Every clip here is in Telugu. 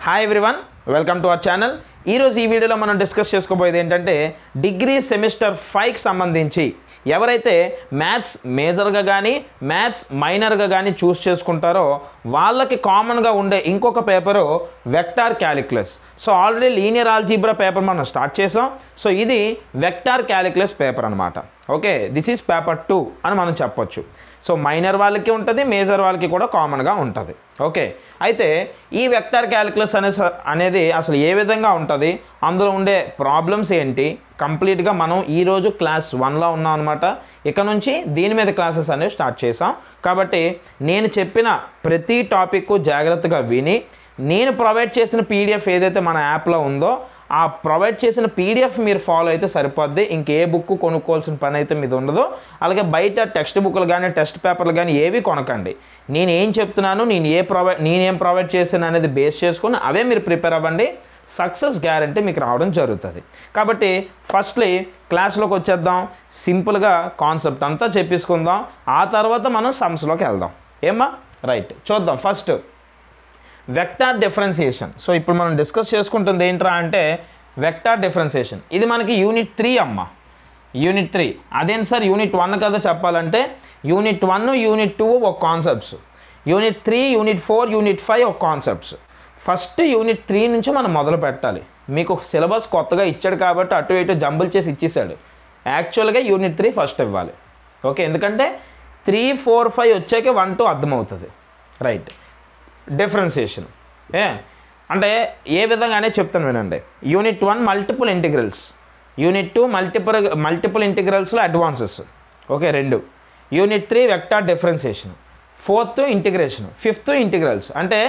Hi everyone, welcome to our channel. ఈరోజు ఈ వీడియోలో మనం డిస్కస్ చేసుకోబోయేది ఏంటంటే డిగ్రీ సెమిస్టర్ 5కి సంబంధించి ఎవరైతే మ్యాథ్స్ మేజర్గా కానీ మ్యాథ్స్ మైనర్గా కానీ చూస్ చేసుకుంటారో వాళ్ళకి కామన్గా ఉండే ఇంకొక paper vector calculus. So already linear algebra paper మనం స్టార్ట్ చేసాం. సో ఇది వెక్టార్ క్యాలిక్యులస్ పేపర్ అనమాట. ఓకే, దిస్ ఈజ్ పేపర్ 2 అని మనం చెప్పొచ్చు. సో మైనర్ వాళ్ళకి ఉంటుంది, మేజర్ వాళ్ళకి కూడా కామన్గా ఉంటుంది. ఓకే, అయితే ఈ వెక్టార్ క్యాలిక్యులస్ అనేది అసలు ఏ విధంగా ఉంటుంది, అందులో ఉండే ప్రాబ్లమ్స్ ఏంటి, కంప్లీట్గా మనం ఈరోజు క్లాస్ 1లో ఉన్నాం అనమాట. ఇక నుంచి దీని మీద క్లాసెస్ అనేవి స్టార్ట్ చేసాం. కాబట్టి నేను చెప్పిన ప్రతి టాపిక్ జాగ్రత్తగా విని నేను ప్రొవైడ్ చేసిన పీడిఎఫ్ ఏదైతే మన యాప్లో ఉందో ఆ ప్రొవైడ్ చేసిన పీడిఎఫ్ మీరు ఫాలో అయితే సరిపోద్ది. ఇంకే బుక్ కొనుక్కోవాల్సిన పని అయితే మీద ఉండదు. అలాగే బయట టెక్స్ట్ బుక్లు కానీ టెస్ట్ పేపర్లు కానీ ఏవి కొనకండి. నేను ఏం చెప్తున్నాను, నేనేం ప్రొవైడ్ చేశాను అనేది బేస్ చేసుకుని అవే మీరు ప్రిపేర్ అవ్వండి. సక్సెస్ గ్యారంటీ మీకు రావడం జరుగుతుంది. కాబట్టి ఫస్ట్లీ క్లాస్లోకి వచ్చేద్దాం. సింపుల్గా కాన్సెప్ట్ అంతా చెప్పేసుకుందాం. ఆ తర్వాత మనం సమ్స్లోకి వెళ్దాం. ఏమ్మా? రైట్, చూద్దాం. First vector differentiation. సో ఇప్పుడు మనం డిస్కస్ చేసుకుంటుంది ఏంట్రా అంటే వెక్టార్ డిఫరెన్సియేషన్. ఇది మనకి యూనిట్ 3 అమ్మ. యూనిట్ 3 అదేంటి సార్ యూనిట్ 1 కదా చెప్పాలంటే యూనిట్ 1 యూనిట్ 2 ఒక కాన్సెప్ట్స్, యూనిట్ 3 యూనిట్ 4 యూనిట్ 5 ఒక కాన్సెప్ట్స్. ఫస్ట్ యూనిట్ 3 నుంచి మనం మొదలు పెట్టాలి. మీకు సిలబస్ కొత్తగా ఇచ్చాడు కాబట్టి అటు ఇటు జంబుల్ చేసి ఇచ్చేసాడు. యాక్చువల్గా యూనిట్ 3 ఫస్ట్ ఇవ్వాలి. ఓకే, ఎందుకంటే 3, 4, 5 వచ్చాకే 1, 2 అర్థమవుతుంది. రైట్, డిఫరెన్సియేషన్ అంటే ఏ విధంగానే చెప్తాను వినండి. Unit 1 multiple integrals, unit 2 multiple ఇంటిగ్రల్స్లో advances. Okay, 2. Unit 3 vector differentiation, 4th integration, 5th integrals. అంటే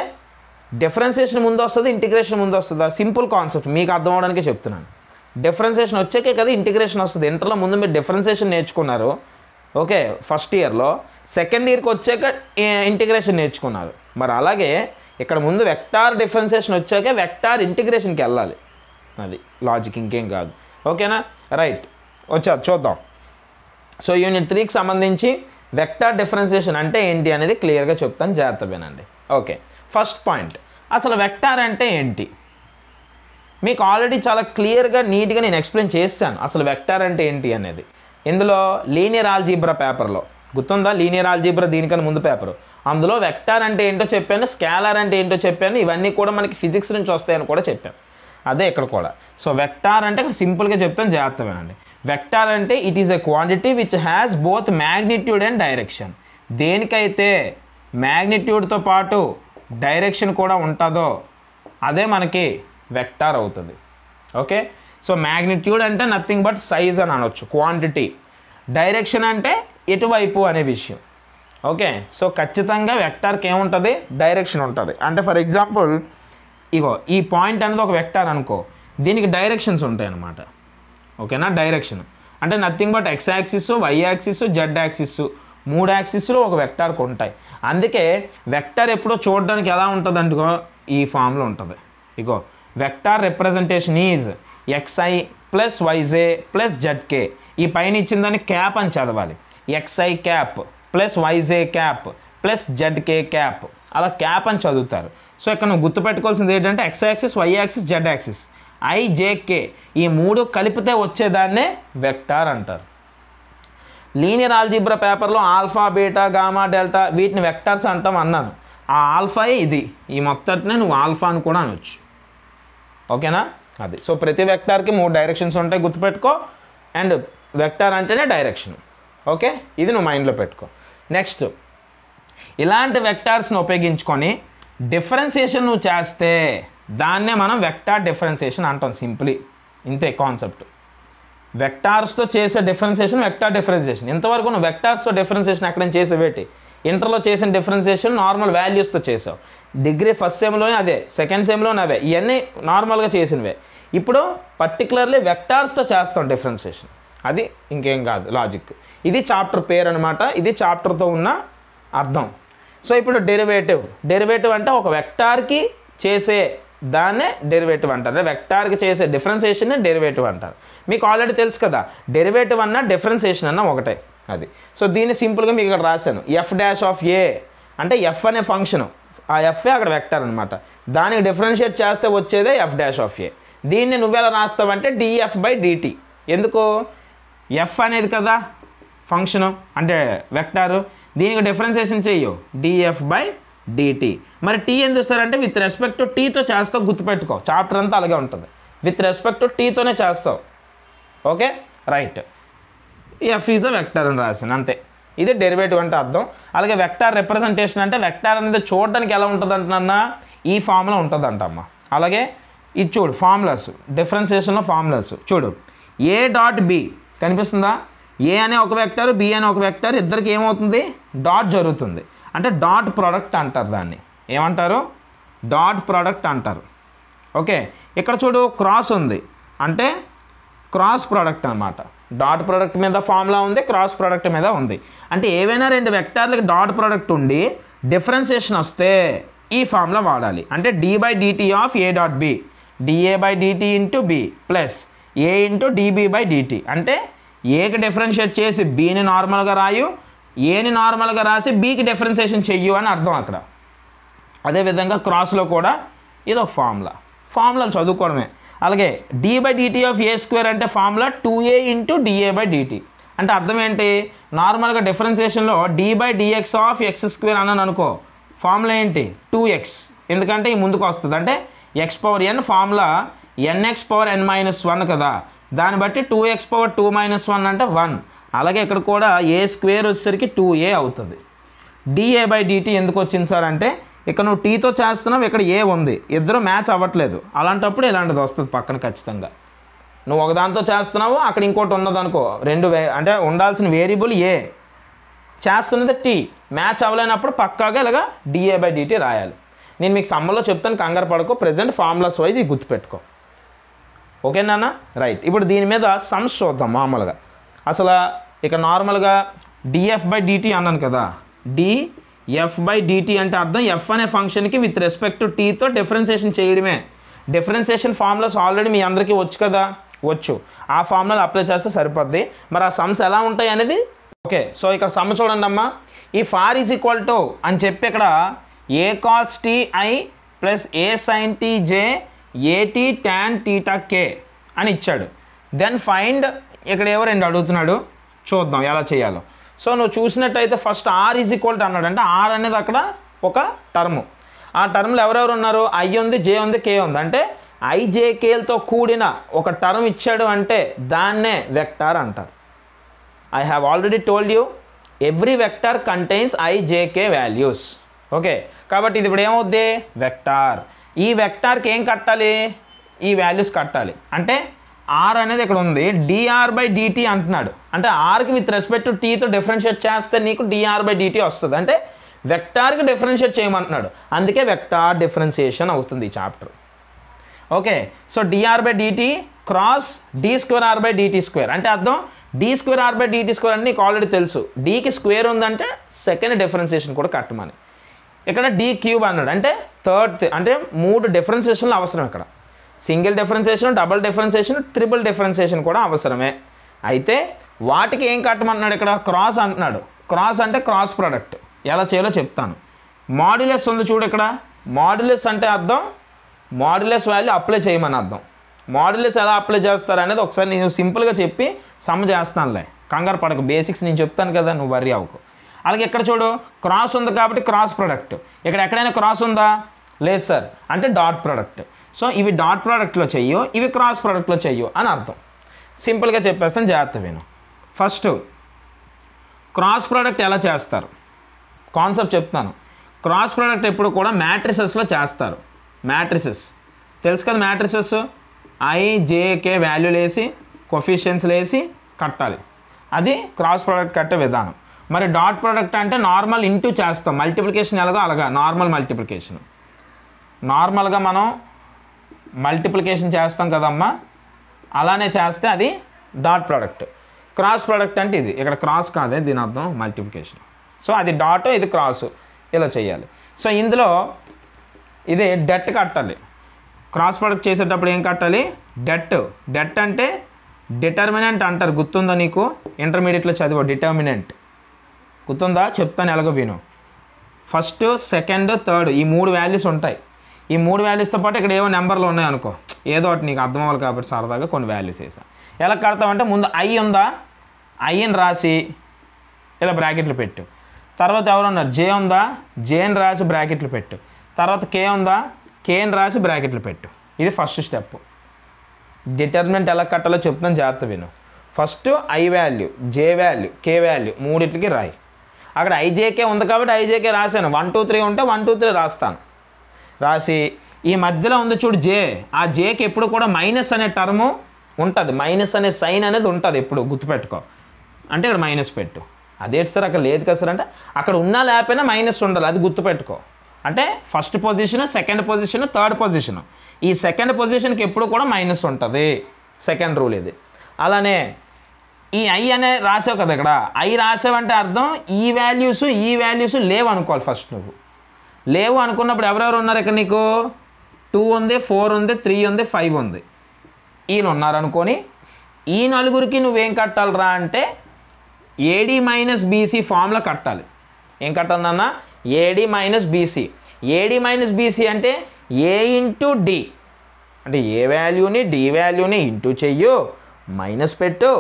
డిఫరెన్సియేషన్ ముందు వస్తుంది, ఇంటిగ్రేషన్ ముందు వస్తుందా? సింపుల్ కాన్సెప్ట్ మీకు అర్థం అవడానికే చెప్తున్నాను. డిఫరెన్సియేషన్ వచ్చాకే కదా ఇంటిగ్రేషన్ వస్తుంది. ఇంటర్లో ముందు మీరు డిఫరెన్సియేషన్ నేర్చుకున్నారు. ఓకే, ఫస్ట్ ఇయర్లో. సెకండ్ ఇయర్కి వచ్చాక ఇంటిగ్రేషన్ నేర్చుకున్నారు. మరి అలాగే ఇక్కడ ముందు వెక్టార్ డిఫరెన్సియేషన్ వచ్చాకే వెక్టార్ ఇంటిగ్రేషన్కి వెళ్ళాలి. అది లాజిక్, ఇంకేం కాదు. ఓకేనా? రైట్, వచ్చారు చూద్దాం. సో యూనిట్ 3కి సంబంధించి వెక్టార్ డిఫరెన్సియేషన్ అంటే ఏంటి అనేది క్లియర్గా చెప్తాను, జాగ్రత్త వినండి. ఓకే, ఫస్ట్ పాయింట్, అసలు వెక్టార్ అంటే ఏంటి మీకు ఆల్రెడీ చాలా క్లియర్గా నీట్గా నేను ఎక్స్ప్లెయిన్ చేశాను. అసలు వెక్టార్ అంటే ఏంటి అనేది ఇందులో లీనియర్ ఆల్జీబ్రా పేపర్లో గుర్తుందా? లీనియర్ ఆల్జీబ్రా దీనికన్నా ముందు పేపరు, అందులో వెక్టార్ అంటే ఏంటో చెప్పాను, స్కేలార్ అంటే ఏంటో చెప్పాను. ఇవన్నీ కూడా మనకి ఫిజిక్స్ నుంచి వస్తాయని కూడా చెప్పాను. అదే ఇక్కడ కూడా. సో వెక్టార్ అంటే ఇక్కడ సింపుల్గా చెప్తాను, జాగ్రత్త వినండి. వెక్టార్ అంటే it is a quantity which has both magnitude and direction. దేనికైతే మ్యాగ్నిట్యూడ్తో పాటు డైరెక్షన్ కూడా ఉంటుందో అదే మనకి వెక్టార్ అవుతుంది. ఓకే, సో మ్యాగ్నిట్యూడ్ అంటే నథింగ్ బట్ సైజ్ అని అనొచ్చు, క్వాంటిటీ. డైరెక్షన్ అంటే ఎటువైపు అనే విషయం. ఓకే, సో ఖచ్చితంగా వెక్టార్కి ఏముంటుంది? డైరెక్షన్ ఉంటుంది. అంటే ఫర్ ఎగ్జాంపుల్ ఇగో ఈ పాయింట్ అనేది ఒక వెక్టార్ అనుకో, దీనికి డైరెక్షన్స్ ఉంటాయి అన్నమాట. ఓకేనా? డైరెక్షన్ అంటే nothing but x axis, y axis, z axis, 3 యాక్సిస్లు ఒక వెక్టార్కి ఉంటాయి. అందుకే వెక్టార్ ఎప్పుడో చూడడానికి ఎలా ఉంటుంది అంటే ఈ ఫామ్లో ఉంటుంది. ఇగో vector representation is xi plus yj plus zk. ఈ పైన ఇచ్చిందని క్యాప్ అని చదవాలి. xi cap plus yj cap plus zk cap, అలా క్యాప్ అని చదువుతారు. సో ఇక్కడ నువ్వు గుర్తుపెట్టుకోవాల్సింది ఏంటంటే x axis, y axis, z axis, i, j, k ఈ 3 కలిపితే వచ్చేదాన్నే వెక్టార్ అంటారు. లీనియర్ ఆల్జీబ్రా పేపర్లో ఆల్ఫా, బీటా, గామా, డెల్టా వీటిని వెక్టార్స్ అంటాం అన్నాను. ఆ ఆల్ఫా ఇది, ఈ మొత్తటినే నువ్వు ఆల్ఫా అని కూడా అనొచ్చు. ఓకేనా? అది. సో ప్రతి వెక్టార్కి 3 డైరెక్షన్స్ ఉంటాయి, గుర్తుపెట్టుకో. అండ్ వెక్టార్ అంటేనే డైరెక్షన్. ఓకే, ఇది నువ్వు మైండ్లో పెట్టుకో. నెక్స్ట్, ఇలాంటి వెక్టార్స్ని ఉపయోగించుకొని డిఫరెన్సియేషన్ నువ్వు చేస్తే దాన్నే మనం వెక్టార్ డిఫరెన్సియేషన్ అంటాం. సింప్లీ ఇంతే కాన్సెప్ట్. వెక్టార్స్తో చేసే డిఫరెన్సియేషన్ వెక్టార్ డిఫరెన్సియేషన్. ఇంతవరకు నువ్వు వెక్టార్స్తో డిఫరెన్సియేషన్ ఎక్కడైనా చేసేవేటి? ఇంటర్లో చేసిన డిఫరెన్సియేషన్ నార్మల్ వాల్యూస్తో చేసావు. డిగ్రీ ఫస్ట్ సెమ్లోనే అదే, సెకండ్ సెమ్లోనే అవే, ఇవన్నీ నార్మల్గా చేసినవే. ఇప్పుడు పర్టికులర్లీ వెక్టార్స్తో చేస్తాం డిఫరెన్సియేషన్. అది ఇంకేం కాదు, లాజిక్. ఇది చాప్టర్ పేరు అనమాట, ఇది చాప్టర్తో ఉన్న అర్థం. సో ఇప్పుడు డెరివేటివ్ అంటే ఒక వెక్టార్కి చేసే దాన్నే డెరివేటివ్ అంటారు. వెక్టార్కి చేసే డిఫరెన్సియేషన్ డెరివేటివ్ అంటారు. మీకు ఆల్రెడీ తెలుసు కదా, డెరివేటివ్ అన్న డిఫరెన్సియేషన్ అన్న ఒకటే. అది. సో దీన్ని సింపుల్గా మీకు ఇక్కడ రాశాను. ఎఫ్ డాష్ ఆఫ్ ఏ అంటే ఎఫ్ అనే ఫంక్షను ఆ ఎఫ్ఏ అక్కడ వెక్టర్ అనమాట. దానికి డిఫరెన్షియేట్ చేస్తే వచ్చేదే ఎఫ్ డాష్ ఆఫ్ ఏ. దీన్ని నువ్వెలా రాస్తావంటే డిఎఫ్ బై డిటి. ఎందుకు? ఎఫ్ అనేది కదా ఫంక్షను అంటే వెక్టారు, దీనికి డిఫరెన్షియేషన్ చెయ్యు డిఎఫ్ బై డిటి. మరి టీ ఏం చూస్తారంటే విత్ రెస్పెక్ట్ టు టీతో చేస్తావు, గుర్తుపెట్టుకో. చాప్టర్ అంతా అలాగే ఉంటుంది, విత్ రెస్పెక్ట్ టు టీతోనే చేస్తావు. Okay right. F is a vector అని రాసాను అంతే. ఇది డెరివేటివ్ అంటే అర్థం. అలాగే వెక్టార్ రిప్రజెంటేషన్ అంటే వెక్టార్ అనేది చూడడానికి ఎలా ఉంటుంది అంటున్నా, ఈ ఫార్ములా ఉంటుంది అంటమ్మా. అలాగే ఇది చూడు ఫార్ములాస్, డిఫరెన్షియేషన్లో ఫార్ములాస్ చూడు. ఏ డాట్ బి కనిపిస్తుందా? ఏ అనే ఒక వెక్టర్, బి అనే ఒక వెక్టర్, ఇద్దరికి ఏమవుతుంది? డాట్ జరుగుతుంది. అంటే డాట్ ప్రోడక్ట్ అంటారు దాన్ని. ఏమంటారు? డాట్ ప్రోడక్ట్ అంటారు. ఓకే ఇక్కడ చూడు క్రాస్ ఉంది అంటే క్రాస్ ప్రోడక్ట్ అనమాట. డాట్ ప్రోడక్ట్ మీద ఫార్ములా ఉంది, క్రాస్ ప్రోడక్ట్ మీద ఉంది. అంటే ఏవైనా రెండు వెక్టార్లకి డాట్ ప్రోడక్ట్ ఉండి డిఫరెన్షియేషన్ వస్తే ఈ ఫార్ములా వాడాలి. అంటే d by DT of a dot b, d a by d t into b plus a into d b by DT. అంటే ఏకి డిఫరెన్షియేట్ చేసి బిని నార్మల్గా రాయు, ఏని నార్మల్గా రాసి బికి డిఫరెన్షియేషన్ చెయ్యు అని అర్థం అక్కడ. అదేవిధంగా క్రాస్లో కూడా ఇది ఒక ఫార్ములాలు చదువుకోవడమే. అలాగే d by DT of a square అంటే formula 2a into da by DT. అంటే అర్థం ఏంటి? నార్మల్గా డిఫరెన్షియేషన్లో d by dx of x square అన్నాను అనుకో, ఫార్ములా ఏంటి? 2x. ఎందుకంటే ఈ ముందుకు వస్తుంది అంటే ఎక్స్ పవర్ ఎన్ ఫార్ములా ఎన్ఎక్స్ పవర్ ఎన్ మైనస్ 1 కదా, దాన్ని బట్టి 2x పవర్ 2 మైనస్ 1 అంటే 1. అలాగే ఇక్కడ కూడా ఏ స్క్వేర్ వచ్చేసరికి 2a అవుతుంది. డిఏ బై డిటి ఎందుకు వచ్చింది సార్ అంటే ఇక్కడ నువ్వు టీతో చేస్తున్నావు, ఇక్కడ ఏ ఉంది, ఇద్దరు మ్యాచ్ అవ్వట్లేదు. అలాంటప్పుడు ఇలాంటిది వస్తుంది పక్కన ఖచ్చితంగా. నువ్వు ఒకదాంతో చేస్తున్నావు, అక్కడ ఇంకోటి ఉన్నదనుకో, రెండు అంటే ఉండాల్సిన వేరియబుల్ ఏ, చేస్తున్నది టీ, మ్యాచ్ అవ్వలేనప్పుడు పక్కాగా ఇలాగా డిఏ బై డిటి రాయాలి. నేను మీకు సమ్మర్లో చెప్తాను, కంగారు పడుకో. ప్రజెంట్ ఫార్ములాస్ వైజ్ ఇది గుర్తుపెట్టుకో. ఓకేనా రైట్. ఇప్పుడు దీని మీద సమ్స్ చూద్దాం. మామూలుగా అసలు ఇక నార్మల్గా డిఎఫ్ బై డిటి అన్నాను కదా, డిఎఫ్ బై డిటి అంటే అర్థం ఎఫ్ అనే ఫంక్షన్కి విత్ రెస్పెక్ట్ టు టీతో డిఫరెన్షియేషన్ చేయడమే. డిఫరెన్షియేషన్ ఫార్ములాస్ ఆల్రెడీ మీ అందరికీ వచ్చు కదా, వచ్చు. ఆ ఫార్ములాలు అప్లై చేస్తే సరిపోద్ది. మరి ఆ సమ్స్ ఎలా ఉంటాయి అనేది ఓకే. సో ఇక్కడ సమ్ చూడండి అమ్మా. ఈ ఫార్ ఈజ్ ఈక్వల్ టు అని చెప్పి ఇక్కడ a cos t i plus a sine t j a t tan theta కే అని ఇచ్చాడు. దెన్ ఫైండ్ ఇక్కడ ఏవో రెండు అడుగుతున్నాడు, చూద్దాం ఎలా చేయాలో. సో నువ్వు చూసినట్టయితే first r is equal to అన్నాడు. అంటే ఆర్ అనేది అక్కడ ఒక టర్ము. ఆ టర్మ్లో ఎవరెవరు ఉన్నారు? ఐ ఉంది, జే ఉంది, కే ఉంది. అంటే ఐజేకేలతో కూడిన ఒక టర్మ్ ఇచ్చాడు అంటే దాన్నే వెక్టార్ అంటారు. I have already told you every vector contains IJK values. Okay కాబట్టి ఇది ఇప్పుడు ఏమవుద్ది? వెక్టార్. ఈ వెక్టార్కి ఏం కట్టాలి? ఈ వాల్యూస్ కట్టాలి. అంటే ఆర్ అనేది ఇక్కడ ఉంది, డిఆర్ బై డిటి అంటున్నాడు. అంటే ఆర్కి విత్ రెస్పెక్ట్ టు టీతో డిఫరెన్షియేట్ చేస్తే నీకు డిఆర్ బై డిటి వస్తుంది. అంటే వెక్టార్కి డిఫరెన్షియేట్ చేయమంటున్నాడు, అందుకే వెక్టార్ డిఫరెన్షియేషన్ అవుతుంది ఈ chapter. Okay so d r by d t cross d square r by d t square అంటే అర్థం d square r by d t square అని నీకు ఆల్రెడీ తెలుసు. డీకి స్క్వేర్ ఉందంటే సెకండ్ డిఫరెన్షియేషన్ కూడా కట్టమని. ఇక్కడ డి క్యూబ్ అన్నాడు అంటే థర్డ్, అంటే 3 డిఫరెన్షియేషన్లు అవసరం. ఇక్కడ single differentiation, double differentiation, triple differentiation కూడా అవసరమే. అయితే వాటికి ఏం కట్టమన్నాడు? ఇక్కడ క్రాస్ అంటున్నాడు. క్రాస్ అంటే క్రాస్ ప్రోడక్ట్. ఎలా చేయాలో చెప్తాను. మాడ్యులస్ ఉంది చూడు ఇక్కడ. మాడ్యులస్ అంటే అర్థం మాడ్యులస్ వాల్యూ అప్లై చేయమని అర్థం. మాడ్యులస్ ఎలా అప్లై చేస్తారు అనేది ఒకసారి నేను సింపుల్గా చెప్పి సమ్ చేస్తానులే, కంగారు పడకు. బేసిక్స్ నేను చెప్తాను కదా, నువ్వు వర్రీ అవ్వకు. అలాగే ఇక్కడ చూడు క్రాస్ ఉంది కాబట్టి క్రాస్ ప్రోడక్ట్. ఇక్కడ ఎక్కడైనా క్రాస్ ఉందా? లేదు సార్. అంటే డాట్ ప్రోడక్ట్. సో ఇవి డాట్ ప్రోడక్ట్లో చెయ్యు, ఇవి క్రాస్ ప్రోడక్ట్లో చెయ్యు అని అర్థం. సింపుల్గా చెప్పేస్తాను, జాగ్రత్త విను. ఫస్ట్ క్రాస్ ప్రోడక్ట్ ఎలా చేస్తారు కాన్సెప్ట్ చెప్తాను. క్రాస్ ప్రోడక్ట్ ఎప్పుడు కూడా మ్యాట్రిసెస్లో చేస్తారు. మ్యాట్రిసెస్ తెలుసు కదా, మ్యాట్రిసెస్ ఐజేకే వాల్యూలు వేసి కొఫిషియన్స్లు వేసి కట్టాలి. అది క్రాస్ ప్రోడక్ట్ కట్టే విధానం. మరి డాట్ ప్రోడక్ట్ అంటే నార్మల్ ఇంటూ చేస్తాం. మల్టిప్లికేషన్ ఎలాగో అలాగా నార్మల్ మల్టిప్లికేషన్. నార్మల్గా మనం మల్టిప్లికేషన్ చేస్తాం కదమ్మా, అలానే చేస్తే అది డాట్ ప్రోడక్ట్. క్రాస్ ప్రోడక్ట్ అంటే ఇది. ఇక్కడ క్రాస్ కాదే, దీని అర్థం మల్టిప్లికేషన్. సో అది డాట్, ఇది క్రాస్, ఇలా చేయాలి. సో ఇందులో ఇది డెట్ కట్టాలి. క్రాస్ ప్రోడక్ట్ చేసేటప్పుడు ఏం కట్టాలి? డెట్. డెట్ అంటే డిటర్మినెంట్ అంటారు. గుర్తుందా నీకు? ఇంటర్మీడియట్లో చదివా డిటర్మినెంట్. గుర్తుందా? చెప్తాను ఎలాగో విను. ఫస్ట్ సెకండ్ థర్డ్ ఈ 3 వాల్యూస్ ఉంటాయి. ఈ 3 వాల్యూస్తో పాటు ఇక్కడ ఏవో నెంబర్లు ఉన్నాయనుకో, ఏదో ఒకటి నీకు అర్థం అవ్వాలి కాబట్టి సరదాగా కొన్ని వాల్యూస్ వేసా. ఎలా కడతామంటే ముందు ఐ ఉందా, ఐని రాసి ఇలా బ్రాకెట్లు పెట్టు. తర్వాత ఎవరున్నారు, జే ఉందా, జేని రాసి బ్రాకెట్లు పెట్టు. తర్వాత కే ఉందా, కేని రాసి బ్రాకెట్లు పెట్టు. ఇది ఫస్ట్ స్టెప్. డిటర్మినెంట్ ఎలా కట్టాలో చెప్తాను, జాగ్రత్త విను. First I value, J value, K value మూడింటికి రాయి. అక్కడ ఐజేకే ఉంది కాబట్టి ఐజేకే రాశాను. 1 2 3 ఉంటే 1 2 3 రాస్తాను. రాసి ఈ మధ్యలో ఉంది చూడు జే, ఆ జేకి ఎప్పుడు కూడా మైనస్ అనే టర్ము ఉంటుంది, మైనస్ అనే సైన్ అనేది ఉంటుంది ఎప్పుడు, గుర్తుపెట్టుకో. అంటే ఇక్కడ మైనస్ పెట్టు. అదేంటి సార్ అక్కడ లేదు కదా సార్ అంటే, అక్కడ ఉన్నా లేకపోయినా మైనస్ ఉండాలి, అది గుర్తుపెట్టుకో. అంటే first position, second position, third position, ఈ సెకండ్ పొజిషన్కి ఎప్పుడు కూడా మైనస్ ఉంటుంది. సెకండ్ రూల్ ఇది. అలానే ఈ ఐ అనే రాసావు కదా, ఇక్కడ ఐ రాసావంటే అర్థం ఈ వాల్యూస్ లేవు అనుకోవాలి. ఫస్ట్ నువ్వు లేవు అనుకున్నప్పుడు ఎవరెవరు ఉన్నారు ఇక్కడ నీకు, 2 ఉంది, 4 ఉంది, 3 ఉంది, 5 ఉంది, వీళ్ళు ఉన్నారనుకొని ఈ నలుగురికి నువ్వేం కట్టాలరా అంటే ఏడి మైనస్ బీసీ ఫామ్లో కట్టాలి. ఏం కట్టాలి నాన్న, AD minus BC. AD minus BC అంటే ఏ ఇంటూ డి, అంటే ఏ వాల్యూని డి వాల్యూని ఇంటూ చెయ్యు మైనస్ పెట్టు,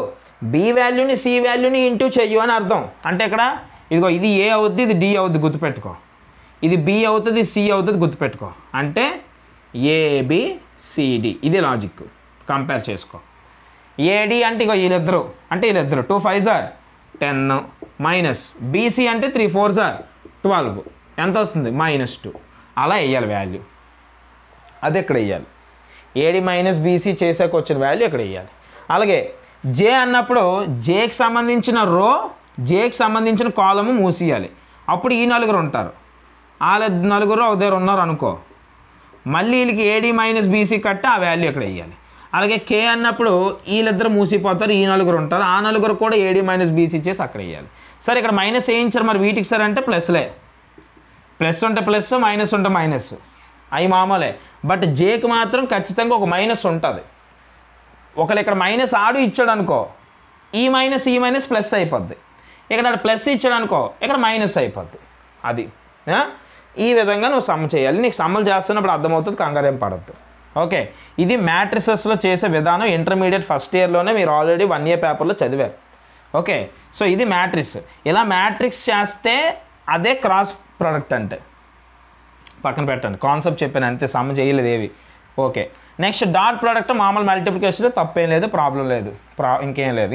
బి వాల్యూని సి వాల్యూని ఇంటూ చెయ్యు అని అర్థం. అంటే ఇక్కడ ఇదిగో ఇది ఏ అవుద్ది, ఇది డి అవుద్ది, గుర్తుపెట్టుకో. ఇది బి అవుతుంది, సి అవుతుంది, గుర్తుపెట్టుకో. అంటే ఏబిసిడి, ఇది లాజిక్. కంపేర్ చేసుకో. ఏడి అంటే ఇగో వీళ్ళిద్దరు, అంటే వీళ్ళిద్దరు 2 5 సార్ 10 మైనస్ బీసీ అంటే 3 4 సార్ 12, ఎంత వస్తుంది -2. అలా వేయాలి వాల్యూ, అది ఇక్కడ వేయాలి. ఏడి మైనస్ బీసీ చేసాక వచ్చిన వాల్యూ ఇక్కడ వేయాలి. అలాగే జే అన్నప్పుడు జేకి సంబంధించిన రో, జేకి సంబంధించిన కాలము మూసేయాలి. అప్పుడు ఈ నలుగురు ఉంటారు, వాళ్ళ నలుగురు ఒక దగ్గర ఉన్నారు అనుకో, మళ్ళీ వీళ్ళకి ఏడి మైనస్ బీసీ కట్టి ఆ వాల్యూ ఇక్కడ వేయాలి. అలాగే కే అన్నప్పుడు వీళ్ళిద్దరు మూసిపోతారు, ఈ నలుగురు ఉంటారు, ఆ నలుగురు కూడా ఏడి మైనస్ బీసీ చేసి అక్కడ వేయాలి. సరే ఇక్కడ మైనస్ వేయించారు, మరి వీటికి సరే అంటే ప్లస్లే. ప్లస్ ఉంటే ప్లస్, మైనస్ ఉంటే మైనస్, అవి మామూలే. బట్ జేకి మాత్రం ఖచ్చితంగా ఒక మైనస్ ఉంటుంది. ఒకళ్ళు ఇక్కడ మైనస్ ఆడు ఇచ్చాడు అనుకో, ఈ మైనస్ ప్లస్ అయిపోద్ది. ఇక్కడ ప్లస్ ఇచ్చాడు అనుకో, ఇక్కడ మైనస్ అయిపోద్ది. అది ఈ విధంగా నువ్వు సమ్ చేయాలి. నీకు సమ్మలు చేస్తున్నప్పుడు అర్థమవుతుంది, కంగారేం పడద్దు. ఓకే, ఇది మ్యాట్రిసెస్లో చేసే విధానం. ఇంటర్మీడియట్ ఫస్ట్ ఇయర్లోనే మీరు ఆల్రెడీ 1 year పేపర్లో చదివారు. ఓకే, సో ఇది మ్యాట్రిక్స్. ఇలా మ్యాట్రిక్స్ చేస్తే అదే క్రాస్ ప్రోడక్ట్ అంటే. పక్కన పెట్టండి, కాన్సెప్ట్ చెప్పాను అంతే, సమ్ చేయలేదు ఏవి. ఓకే, నెక్స్ట్ డాట్ ప్రోడక్ట్ మామూలు మల్టిప్లికేషన్లో తప్పేం లేదు, ప్రాబ్లం లేదు, ఇంకేం లేదు.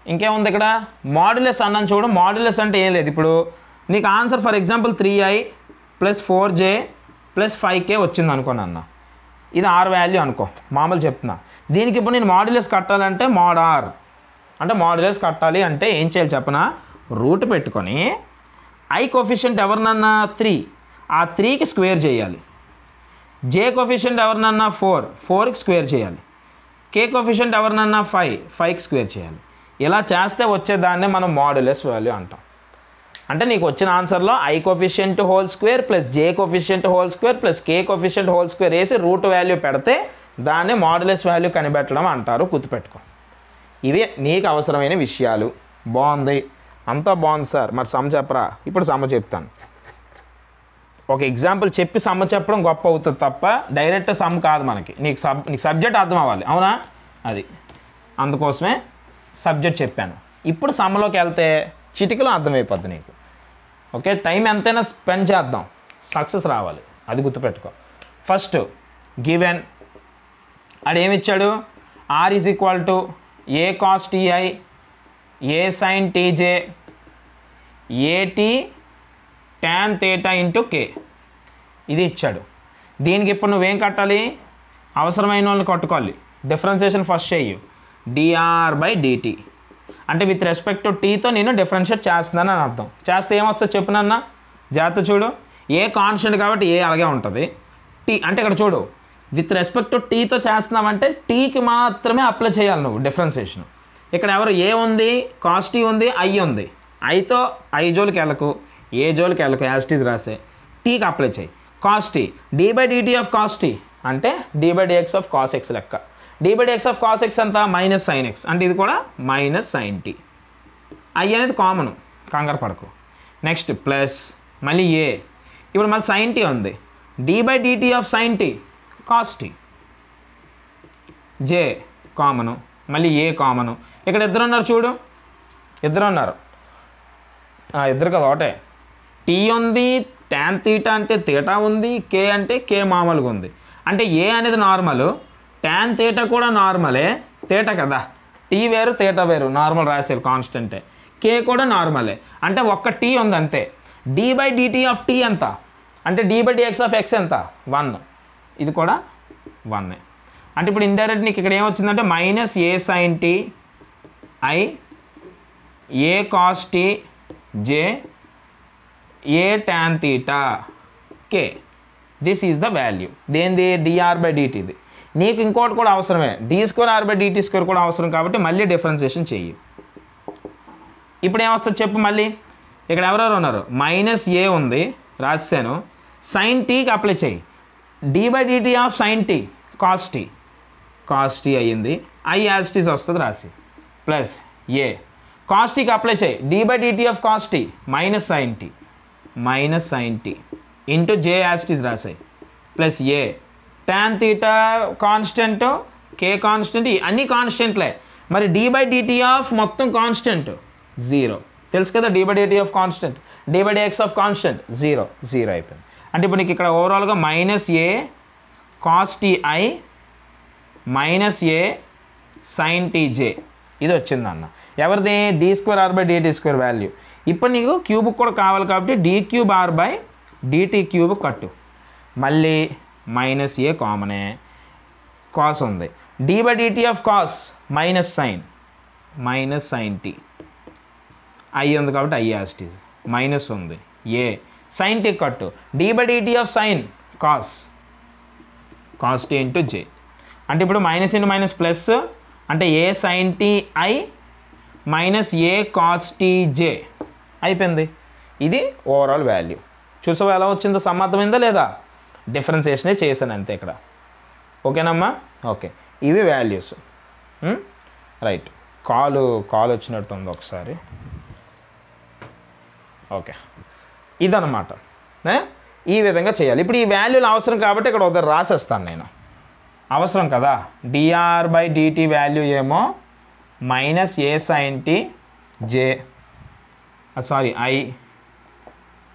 ఇంకేముంది ఇక్కడ, మాడ్యులస్ అన్నాను చూడు. మాడ్యులస్ అంటే ఏం లేదు. ఇప్పుడు నీకు answer for example 3i + 4j + 5k వచ్చింది అనుకోను అన్న, ఇది ఆర్ వాల్యూ అనుకో, మామూలు చెప్తున్నా. దీనికి ఇప్పుడు నేను మాడ్యులస్ కట్టాలంటే మోడ్ ఆర్ అంటే మాడ్యులస్ కట్టాలి అంటే ఏం చేయాలి చెప్పనా, రూట్ పెట్టుకొని ఐ కోఫిషియంట్ ఎవరినన్నా 3, ఆ 3కి స్క్వేర్ చేయాలి. జే కోఫిషియంట్ ఎవరినన్నా 4, 4కి స్క్వేర్ చేయాలి. కే కోఫిషియంట్ ఎవరినన్నా 5, 5కి స్క్వేర్ చేయాలి. ఇలా చేస్తే వచ్చేదాన్నే మనం మాడ్యులస్ వాల్యూ అంటాం. అంటే నీకు వచ్చిన ఆన్సర్లో i coefficient whole square plus j coefficient whole square plus k coefficient whole square వేసి రూట్ వాల్యూ పెడితే దాన్ని మాడ్యులస్ వాల్యూ కనిపెట్టడం అంటారు, గుర్తుపెట్టుకో. ఇవి నీకు అవసరమైన విషయాలు. బాగుంది, అంతా బాగుంది సార్, మరి సమ్ చెప్పరా? ఇప్పుడు సమ్ చెప్తాను. ఒక ఎగ్జాంపుల్ చెప్పి సమ్ చెప్పడం గొప్ప అవుతుంది తప్ప డైరెక్ట్ సమ్ కాదు మనకి. నీకు సబ్జెక్ట్ అర్థం అవ్వాలి, అవునా? అది అందుకోసమే సబ్జెక్ట్ చెప్పాను. ఇప్పుడు సమ్లోకి వెళ్తే చిటికలో అర్థమైపోద్ది నీకు. ఓకే, టైం ఎంతైనా స్పెండ్ చేద్దాం, సక్సెస్ రావాలి, అది గుర్తుపెట్టుకో. ఫస్ట్ గివెన్ అడేమిచ్చాడు, r is equal to a cos t i a sine t j a t tan theta into k, ఇది ఇచ్చాడు. దీనికి ఇప్పుడు నువ్వేం కట్టాలి, అవసరమైన వాళ్ళని కట్టుకోవాలి. డిఫరెన్షియేషన్ ఫస్ట్ చెయ్యి, dr/dt అంటే విత్ రెస్పెక్ట్ టు టీతో నేను డిఫరెన్షియేట్ చేస్తున్నాను అని అర్థం. చేస్తే ఏమొస్తుంది చెప్పునన్నా, జాగ్రత్త చూడు. ఏ కాన్స్టెంట్ కాబట్టి ఏ అలాగే ఉంటుంది. టీ అంటే ఇక్కడ చూడు, విత్ రెస్పెక్ట్ టు టీతో చేస్తున్నామంటే టీకి మాత్రమే అప్లై చేయాలి నువ్వు డిఫరెన్షియేషన్. ఇక్కడ ఎవరు ఏ ఉంది, కాస్ టీ ఉంది, ఐ ఉంది. ఐతో ఐ జోలికి వెళ్ళకు, ఏ జోలికి వెళ్ళకు, యాస్టీస్ రాసే. టీకి అప్లై చేయి. Cos t d/dt of cos t అంటే d/dx ఆఫ్ కాస్ ఎక్స్ లెక్క. d/dx ఆఫ్ కాస్ ఎక్స్ అంతా మైనస్ సైన్ ఎక్స్, అంటే ఇది కూడా మైనస్ సైన్ టీ. ఐ అనేది కామన్, కంగారు పడకు. నెక్స్ట్ ప్లస్ మళ్ళీ ఏ, ఇప్పుడు మళ్ళీ sin t ఉంది, d/dt of sin t cos t, j common, మళ్ళీ ఏ కామను. ఇక్కడ ఇద్దరు ఉన్నారు చూడు, ఇద్దరు ఉన్నారు, ఇద్దరు కదా ఒకటే. టీ ఉంది, tan θ అంటే తీటా ఉంది, కే అంటే కే మామూలుగా ఉంది. అంటే ఏ అనేది నార్మల్, tan θ కూడా నార్మలే, తీట కదా, టీ వేరు తీట వేరు, నార్మల్ రాసేది కాన్స్టెంటే. కే కూడా నార్మలే, అంటే ఒక్క టీ ఉంది అంతే. d/dt ఆఫ్ టీ ఎంత అంటే d/dx ఆఫ్ x ఎంత 1, ఇది కూడా 1. అంటే ఇప్పుడు ఇండైరెక్ట్ నీకు ఇక్కడ ఏమొచ్చిందంటే minus a sin t i a cos t j a tan θ k, this is the value. దేనిది dr/dt. ఇది నీకు ఇంకోటి కూడా అవసరమే, d2r/dt2 కూడా అవసరం కాబట్టి మళ్ళీ డిఫరెన్సియేషన్ చెయ్యి. ఇప్పుడు ఏమొస్తుంది చెప్పు మళ్ళీ. ఇక్కడ ఎవరెవరు ఉన్నారు, మైనస్ ఏ ఉంది రాశాను, sin tకి అప్లై చేయి, d/dt of sin t cos t అయ్యింది, i యాజ్ టీస్ వస్తుంది రాసి, ప్లస్ ఏ cos tకి అప్లై చేయి, d/dt of cos t minus sin t into j as it is రాసాయి, plus a tan θ constant, k constant, అన్ని కాన్స్టెంట్లే. మరి d/dt ఆఫ్ మొత్తం కాన్స్టెంట్ 0, తెలుసు కదా, d/dt of constant, d/dx of constant 0 అయిపోయింది. అంటే ఇప్పుడు నీకు ఇక్కడ ఓవరాల్గా minus A cos ti minus a sin tj ఇది వచ్చిందన్న. ఎవరిది d2r/dt2 వాల్యూ. ఇప్పుడు నీకు క్యూబ్ కూడా కావాలి కాబట్టి d3r/dt3 కట్టు, మళ్ళీ మైనస్ ఏ కామనే, కాస్ ఉంది, d/dt of cos minus sin t i ఉంది కాబట్టి i యాజ్ టీజ్, మైనస్ ఉంది ఏ sin t కట్టు, d/dt of sin cos t into j. అంటే ఇప్పుడు మైనస్ ఇంటూ మైనస్ ప్లస్, అంటే ఏ sin t i minus A cos t j అయిపోయింది. ఇది ఓవరాల్ వాల్యూ. చూసావా ఎలా వచ్చిందో, సమ్మతమైందా లేదా, డిఫరెన్సియేషనే చేశాను అంతే ఇక్కడ. ఓకేనమ్మా, ఓకే, ఇవి వాల్యూస్. రైట్, కాల్ వచ్చినట్టు ఉంది ఒకసారి. ఓకే, ఇదన్నమాట, ఈ విధంగా చేయాలి. ఇప్పుడు ఈ వాల్యూలు అవసరం కాబట్టి ఇక్కడ ఒకసారి రాసేస్తాను నేను, అవసరం కదా. dr/dt వాల్యూ ఏమో minus a sin t j i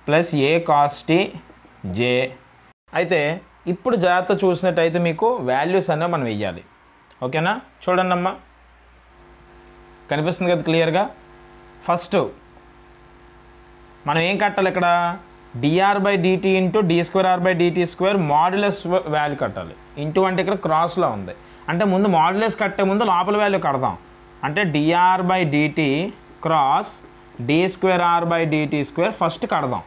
plus a cos t j. అయితే ఇప్పుడు జాగ్రత్త చూసినట్టయితే మీకు వాల్యూస్ అన్నీ మనం వెయ్యాలి. ఓకేనా, చూడండి అమ్మా, కనిపిస్తుంది కదా క్లియర్గా. ఫస్ట్ మనం ఏం కట్టాలి ఇక్కడ, dr/dt into d2r/dt2 modulus value కట్టాలి. ఇంటూ అంటే ఇక్కడ క్రాస్లో ఉంది, అంటే ముందు మాడ్యులస్ కట్టే ముందు లోపల వాల్యూ కడదాం. అంటే dr/dt క్రాస్ d2r/dt2 ఫస్ట్ కడదాం,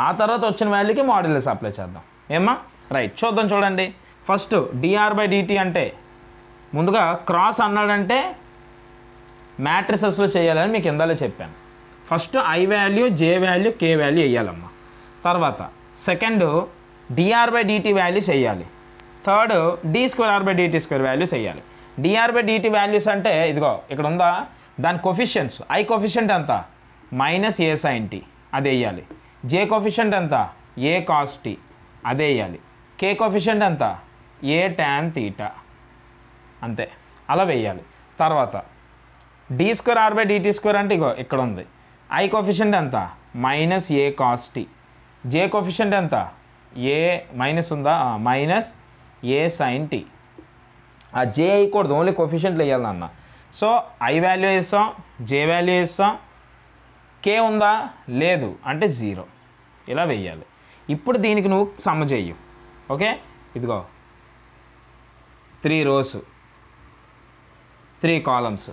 ఆ తర్వాత వచ్చిన వాల్యూకి మాడ్యులస్ అప్లై చేద్దాం. ఏమ్మా, రైట్, చూడండి. ఫస్ట్ dr/dt అంటే ముందుగా క్రాస్ అన్నాడంటే మ్యాట్రిసెస్లో చేయాలని మీకు ఇందాలే చెప్పాను. First i value, j value, k value వేయాలమ్మా. తర్వాత సెకండ్ dr/dt వాల్యూస్ వేయాలి. థర్డ్ d2r/dt2 వాల్యూస్ వేయాలి. dr/dt వాల్యూస్ అంటే ఇదిగో ఇక్కడ ఉందా, దాని కొఫిషియన్స్, i కొఫిషియంట్ ఎంత మైనస్ ఏ sin t అది వేయాలి, j కొఫిషియంట్ ఎంత ఏ cos t అదే వేయాలి, k కొఫిషియంట్ ఎంత ఏ tan θ అంతే, అలా వేయాలి. తర్వాత d2r/dt2 అంటే ఇగో ఇక్కడ ఉంది, i కొఫిషియంట్ ఎంత మైనస్ ఏ cos t, j కొఫిషియంట్ ఎంత ఏ మైనస్ ఉందా మైనస్ ఏ sin t. ఆ j అయ్యకూడదు, ఓన్లీ కొఫిషియంట్లు వేయాలి అన్న. సో i వాల్యూ వేస్తాం, j వాల్యూ వేస్తాం, k ఉందా లేదు అంటే 0, ఇలా వేయాలి. ఇప్పుడు దీనికి నువ్వు సమ్ చెయ్యు. ఓకే, ఇదిగో 3 rows 3 columns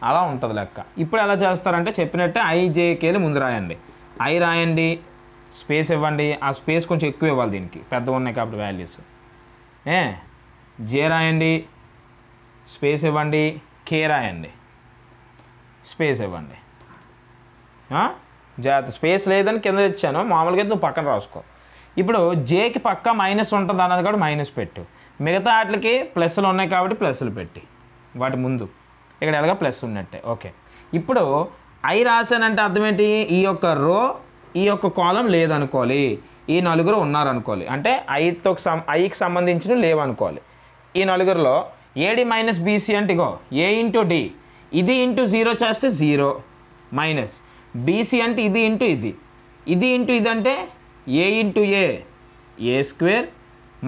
అలా ఉంటుంది లెక్క. ఇప్పుడు ఎలా చేస్తారంటే చెప్పినట్టే i j kలు ముందు రాయండి, i రాయండి, స్పేస్ ఇవ్వండి, ఆ స్పేస్ కొంచెం ఎక్కువ ఇవ్వాలి దీనికి, పెద్దగా ఉన్నాయి కాబట్టి వాల్యూస్. j రాయండి, స్పేస్ ఇవ్వండి, k రాయండి, స్పేస్ ఇవ్వండి. జాగ్రత్త, స్పేస్ లేదని కింద ఇచ్చాను, మామూలుగా నువ్వు పక్కన రాసుకో. ఇప్పుడు జేకి పక్క మైనస్ ఉంటుంది అన్నది కాబట్టి మైనస్ పెట్టు, మిగతా వాటికి ప్లస్లు ఉన్నాయి కాబట్టి ప్లస్లు పెట్టి వాటి ముందు ఇక్కడ ఎలాగ ప్లస్ ఉన్నట్టే. ఓకే, ఇప్పుడు ఐ రాశానంటే అర్థం ఏంటి, ఈ యొక్క రో ఈ యొక్క కాలం లేదనుకోవాలి, ఈ నలుగురు ఉన్నారనుకోవాలి. అంటే ఐకి సంబంధించిన లేవనుకోవాలి. ఈ నలుగురిలో ఏడి మైనస్ బీసీ అంటే ఇగో ఏ ఇంటూ డి, ఇది ఇంటూ 0 చేస్తే 0 మైనస్ బీసీ అంటే ఇది ఇంటూ ఇది, ఇది ఇంటూ ఇది అంటే a into a square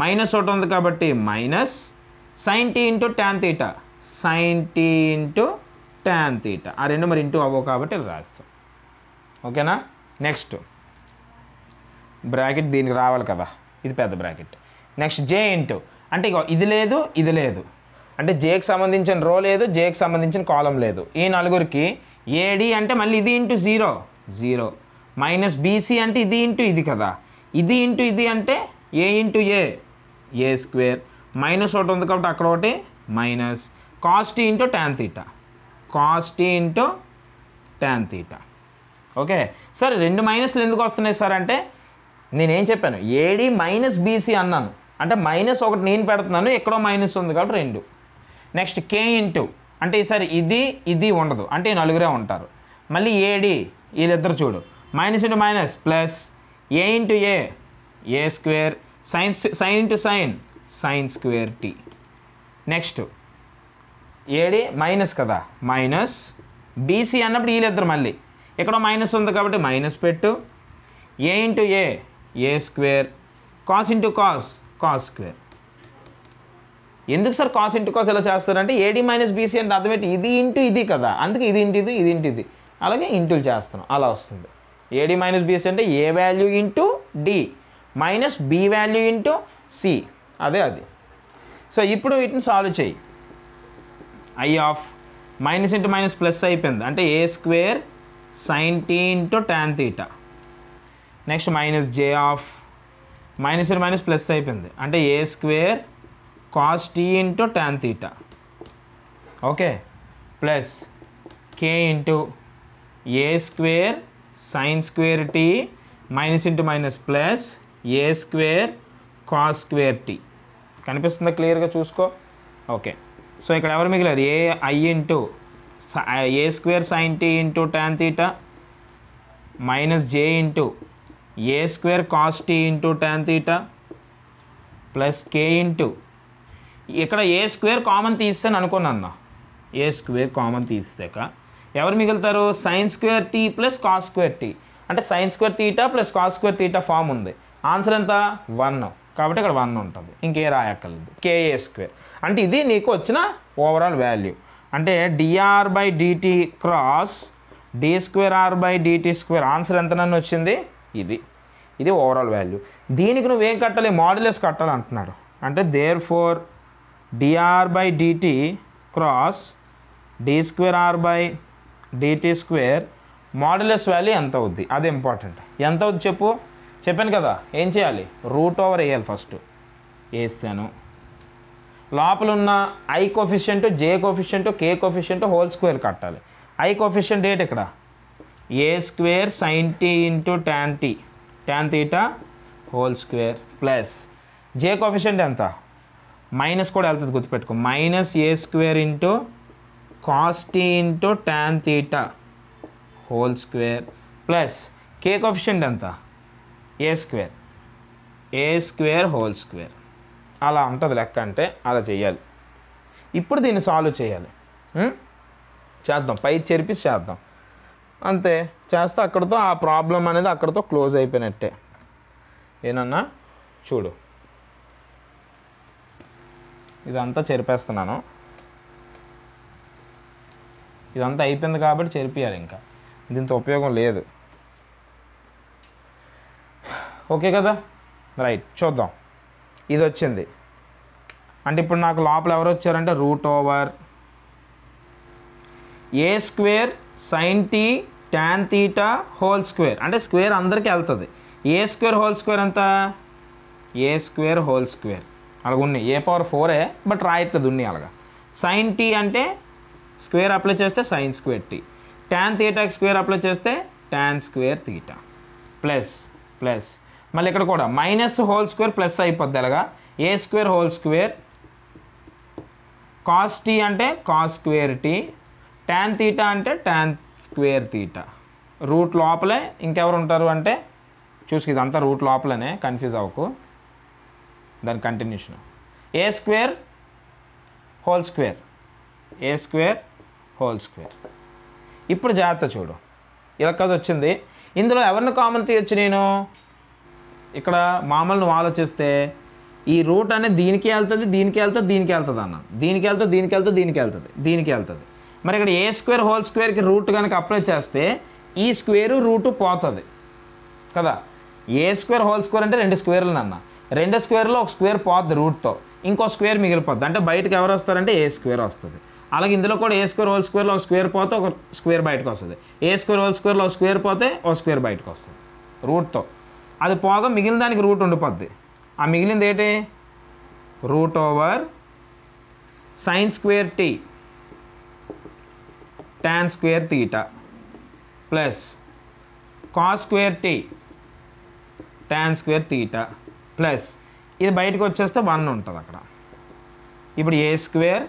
minus ఒకటి ఉంది కాబట్టి minus sine t into tan theta, sine t into tan theta. ఆ రెండు మరి ఇంటూ అవ్వవు కాబట్టి రాస్తాం. ఓకేనా. నెక్స్ట్ బ్రాకెట్ దీనికి రావాలి కదా, ఇది పెద్ద బ్రాకెట్. నెక్స్ట్ జే ఇంటూ అంటే ఇగో ఇది లేదు ఇది లేదు, అంటే జేకి సంబంధించిన రో లేదు, జేకి సంబంధించిన కాలం లేదు. ఈ నలుగురికి ఏడి అంటే మళ్ళీ ఇది ఇంటూ 0 మైనస్ బీసీ అంటే ఇది ఇంటూ ఇది కదా, ఇది ఇంటూ ఇది అంటే a into a square minus ఒకటి ఉంది కాబట్టి అక్కడ ఒకటి minus cos t into tan theta, cos t into tan theta. Okay sir, రెండు మైనస్లు ఎందుకు వస్తున్నాయి సార్ అంటే నేనేం చెప్పాను, ఏడి మైనస్ బీసీ అన్నాను అంటే మైనస్ ఒకటి నేను పెడుతున్నాను, ఎక్కడో మైనస్ ఉంది కాబట్టి 2. నెక్స్ట్ కే ఇంటూ అంటే ఈసారి ఇది ఉండదు అంటే ఈ నలుగురే ఉంటారు. మళ్ళీ ఏడి వీళ్ళిద్దరు చూడు minus into minus plus a into a square sine into sine square t. Next AD minus కదా, మైనస్ బీసీ అన్నప్పుడు వీళ్ళిద్దరు మళ్ళీ ఇక్కడ మైనస్ ఉంది కాబట్టి మైనస్ పెట్టు, a into a square cos into cos square. ఎందుకు సార్ కాస్ ఇంటూ కాస్ ఎలా చేస్తారంటే ఏడి మైనస్ బీసీ అంటే అర్థం ఏంటి, ఇది ఇంటూ ఇది కదా, అందుకే ఇది ఇంటూ ఇది ఇంటూ ఇది, అలాగే ఇంటూలు చేస్తున్నాం అలా వస్తుంది. ఏడి మైనస్ బీసీ అంటే a value into d minus b value into c, అదే అది. సో ఇప్పుడు వీటిని సాల్వ్ చేయి. I of minus into minus plus అయిపోయింది అంటే a square sine t into tan theta. Next minus j of minus into minus plus అయిపోయింది అంటే a square cos t into tan theta. Okay plus k into a square sine square t minus into minus plus a square cos square tea. కనిపిస్తుందా క్లియర్గా చూసుకో. ఓకే సో ఇక్కడ ఎవరు మిగిలారు, a i into a square sine t into tan theta minus j into a square cos t into tan theta plus k into ఇక్కడ ఏ స్క్వేర్ కామన్ తీస్తాను అనుకున్నాను, ఏ స్క్వేర్ కామన్ తీసాక ఎవరు మిగులుతారు, sine square t plus cos square t అంటే sine square theta plus cos square theta form ఉంది. ఆన్సర్ ఎంత 1 కాబట్టి ఇక్కడ 1 ఉంటుంది, ఇంకే రాయక్కర్లేదు. కేఏ స్క్వేర్ అంటే ఇది నీకు వచ్చిన ఓవరాల్ వాల్యూ అంటే d r by d t cross d square r by d t square. Answer ఎంత నన్ను వచ్చింది, ఇది ఓవరాల్ వాల్యూ. దీనికి నువ్వేం కట్టాలి, మాడ్యులస్ కట్టాలంటున్నాడు అంటే therefore d r by d t cross d square r by d t square modulus value ఎంత అవుద్ది, అది ఇంపార్టెంట్. ఎంత అవుద్ది చెప్పాను కదా, ఏం చేయాలి, రూట్ ఓవర్ వేయాలి. ఫస్ట్ వేసాను, లోపల ఉన్న i coefficient j coefficient k coefficient whole square కట్టాలి. ఐ కోఫిషియంట్ ఏంటి ఇక్కడ, a square sine t into tan theta whole square plus j coefficient ఎంత, మైనస్ కూడా వెళ్తుంది గుర్తుపెట్టుకో, minus a square into cos t into tan theta whole square plus k coefficient ఎంత, ఏ స్క్వేర్ హోల్ స్క్వేర్. అలా ఉంటుంది లెక్క అంటే అలా చేయాలి. ఇప్పుడు దీన్ని సాల్వ్ చేయాలి, చేద్దాం, పై చెరిపి చేద్దాం అంతే. చేస్తే అక్కడితో ఆ ప్రాబ్లం అనేది అక్కడితో క్లోజ్ అయిపోయినట్టే. ఏనన్నా చూడు, ఇదంతా చెరిపేస్తున్నాను, ఇదంతా అయిపోయింది కాబట్టి చెరిపియాలి, ఇంకా దీంతో ఉపయోగం లేదు. ఓకే కదా, రైట్. చూద్దాం, ఇది వచ్చింది అంటే ఇప్పుడు నాకు లోపల ఎవరు వచ్చారంటే root over a square sine t tan theta whole square అంటే స్క్వేర్ అందరికీ వెళ్తుంది. ఏ స్క్వేర్ హోల్ స్క్వేర్ ఎంత, ఏ స్క్వేర్ హోల్ స్క్వేర్ అలాగ ఉన్నాయి, ఏ పవర్ 4 బట్ రాయట్లేదు ఉన్నాయి అలాగా. సైన్ టీ అంటే స్క్వేర్ అప్లై చేస్తే సైన్ స్క్వేర్ టీ, ట్యాన్ తీటాకి స్క్వేర్ అప్లై చేస్తే ట్యాన్ స్క్వేర్ తీటా ప్లస్ మళ్ళీ ఇక్కడ కూడా మైనస్ హోల్ స్క్వేర్ ప్లస్ అయిపోద్ది అలాగా. A square whole square cos t అంటే cos square t, tan theta అంటే ట్యాన్ స్క్వేర్ తీటా రూట్ లోపలే ఇంకెవరు ఉంటారు అంటే చూసి ఇదంతా రూట్ లోపలనే, కన్ఫ్యూజ్ అవ్వకు. దాని కంటిన్యూషన్ ఏ స్క్వేర్ హోల్ స్క్వేర్, ఏ స్క్వేర్ హోల్ స్క్వేర్. ఇప్పుడు జాగ్రత్త చూడు, ఇలా కదా వచ్చింది. ఇందులో ఎవరిని కామన్ తీయొచ్చు నేను? ఇక్కడ మామూలు నువ్వు ఆలోచిస్తే ఈ రూట్ అనేది దీనికి వెళ్తుంది, దీనికి వెళ్తుంది, దీనికి వెళ్తుంది అన్న, దీనికి వెళ్తుంది, దీనికి వెళ్తుంది, దీనికి వెళ్తుంది, దీనికి వెళ్తుంది. మరి ఇక్కడ ఏ స్క్వేర్ హోల్ స్క్వేర్కి రూట్ కనుక అప్లై చేస్తే ఈ స్క్వేరు రూటు పోతుంది కదా. ఏ స్క్వేర్ హోల్ స్క్వేర్ అంటే 2 స్క్వేర్లు అన్న, 2 స్క్వేర్లో ఒక స్క్వేర్ పోద్ది రూట్తో, ఇంకో స్క్వేర్ మిగిలిపోద్ది. అంటే బయటకు ఎవరు వస్తారంటే ఏ స్క్వేర్ వస్తుంది. అలాగే ఇందులో కూడా ఏ స్క్వేర్ హోల్ స్క్వేర్లో ఒక స్క్వేర్ పోతే ఒక స్క్వేర్ బయటకు వస్తుంది, ఏ స్క్వేర్ హోల్ స్క్వేర్లో ఒక స్క్వేర్ పోతే ఒక స్క్వేర్ బయటకు వస్తుంది రూట్తో. అది పోగా మిగిలిన దానికి రూట్ ఉండిపోద్ది. ఆ మిగిలింది ఏంటి? Root over sine square t tan square theta plus cos square t tan square theta plus ఇది బయటకు వచ్చేస్తే 1 ఉంటుంది అక్కడ. ఇప్పుడు ఏ స్క్వేర్,